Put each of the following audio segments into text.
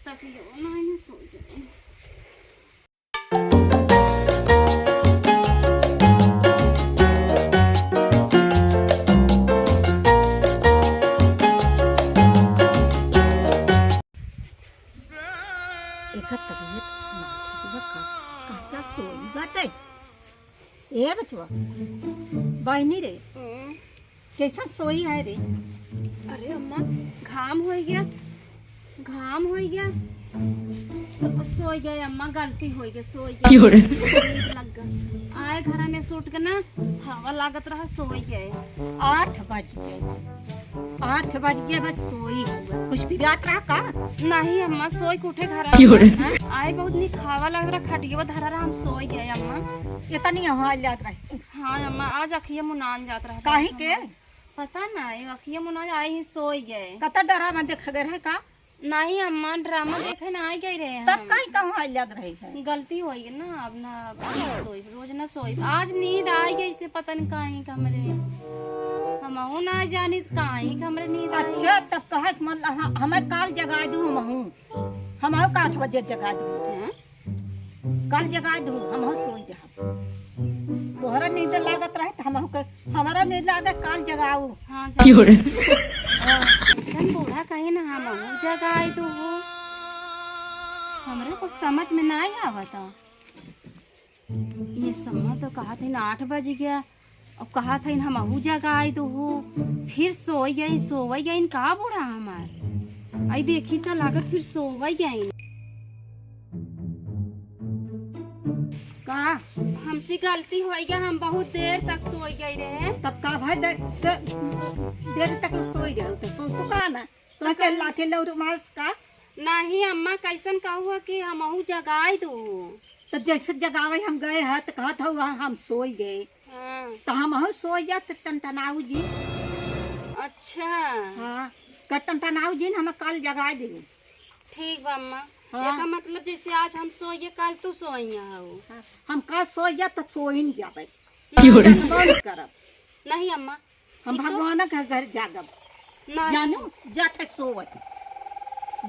तकियो नहीं सो जाए। एका तबियत नाठी बका काटा सोई बाटे ए बचवा बहनी रे कैसा सोई है रे। अरे अम्मा घाम हो गया सो गए अम्मा, गलती हो गई, सो गए लग गया। आए घर में सूट के ना हवा लागत रहा, सो गए। 8 बज गए बस सोई हुआ कुछ भी रात रहा का नहीं अम्मा, सोई के उठे घर आए, बहुत निक हवा लग रहा, खटिया धरा रहा, हम सो गए अम्मा। इतनी हवा लग रही। हाँ अम्मा, आज अखिया मुनान जात रहा। काहे के पता नहीं, अखिया मुनान आई ही सो गए। कता डरा में देख गए है का नहीं अम्मा, ड्रामा देखे ना आई गई रहे तब कहीं कहाँ लग रही है। गलती हो गई ना, अब ना सोई, रोज ना सोई। आज नींद आई गई से पता नहीं कहीं कमरे हम ना जानी कहीं कमरे नींद। अच्छा तब कहे मतलब हमें काल जगा दूँ हम 8 बजे जगा दूँ, कल जगा दूँ हम सो जा। तोहरा नींद लागत रहे तो हमारा नींद लागत काल जगाऊ। हाँ ऐसा बूढ़ा कहे ना हम जगाए तो हो, हमरे को समझ में नहीं आवता। ये समय तो कहा था 8 बज गया, अब कहा था हम जगाए तो हो, फिर सो गई का बूढ़ा हमार। आई देखी तो लागत फिर सो गई का हमसे गलती हो गया, हम बहुत देर तक सो गए रहे। तब का भाई देर तक सोई रहे तो का ना तो के लाठी लौट मास का नहीं अम्मा, कैसन कहूँ कि हम जगाए दो। तो जैसे जगावे हम गए हैं तो कहा था वहाँ हम सोई गए। हाँ। तो हम सो जा तो टनटनाऊ जी। अच्छा हाँ टनटनाऊ जी हमें कल जगा दे। ठीक बा अम्मा। हाँ। एका मतलब जैसे आज हम सोइए कल तू सोइया हो। हाँ। हम कल सो जा तो सोइन जाबे करब नहीं अम्मा, हम भगवान के घर जागब नहीं जानू जाते सोवत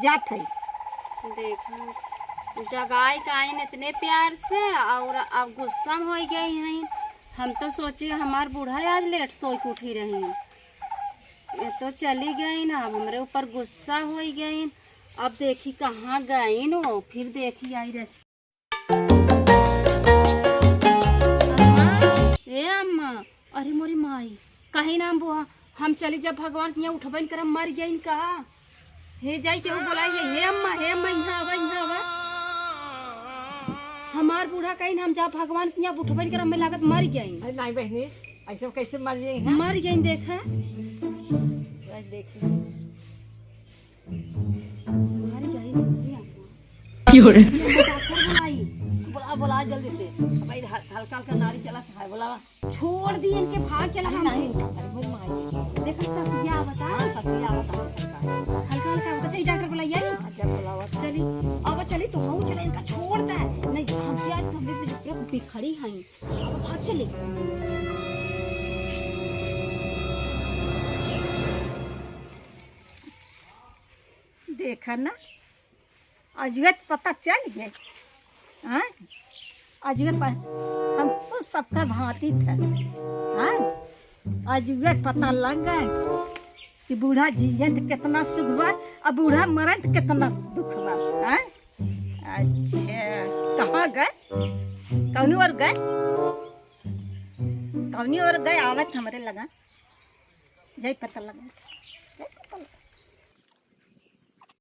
जाते देखो जगाए काइन इतने प्यार से और अब गुस्सा हो गई हैं। हम तो सोचे हमार बूढ़ा आज लेट सो के उठी रही, ये तो चली गई ना, अब हमारे ऊपर गुस्सा हो गई। अब देखी कहाँ गई नो, फिर देखी आई रही। ए अम्मा, अरे मोरी माई कहीं ना बुआ, हम चली जब भगवान के यहाँ उठबन कर मर गई कहा हे जाई के बोलाइए हे अम्मा यहाँ आवा। हमार बूढ़ा कहीं हम जब भगवान के यहाँ उठबन कर में लागत मर गई। अरे नहीं बहनी ऐसे कैसे मर गई है। मर गई देखा देखी बोला जल्दी से भाई हल्का हल्का नारी चला है बोला छोड़ दी इनके भाग चला। हम नहीं देखा ससिया बता हल्का हल्का बता, चलिए डॉक्टर बुलाइए। चली अब चली तो हम चले, इनका छोड़ दे नहीं हमसे आज सब पे खड़ी हैं। अब भाग चले। देखा ना अजगत पता चल गया। हाँ अजगत हमको सबका भांति था। हाँ अजगत पता लग गया कि बूढ़ा जियंत कितना सुख हुआ और बूढ़ा मरंत कितना दुख हुआ। हाँ अच्छा कहाँ गए, कौनी और गए आवत हमारे लगा जय पता लगा।